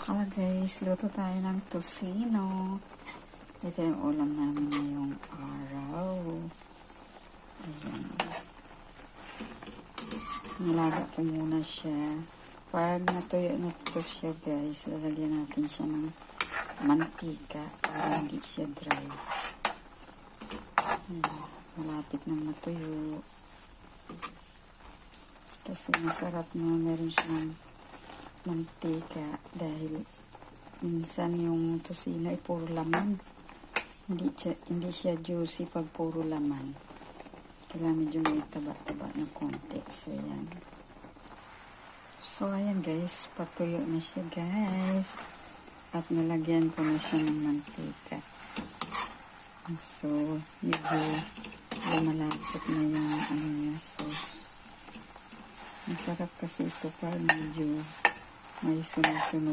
Hello guys, luto tayo ng tosino. Ito yung ulam namin ngayong araw. Ayan. Nilaga ko muna siya. Pag natuyo na ito siya guys, lalagyan natin siya ng mantika para hindi siya dry. Ayan. Malapit nang matuyo. Kasi masarap na meron siyang mantika dahil minsan yung tosino ay puro laman. Hindi siya juicy pag puro laman. Kailangan medyo may taba-taba na konti. So, yan. So, ayan guys. Patuyo na siya guys. At nalagyan ko na siya ng mantika. So, medyo lumalapot na yung ano niya. So, masarap kasi ito pag medyo may sunod-sunod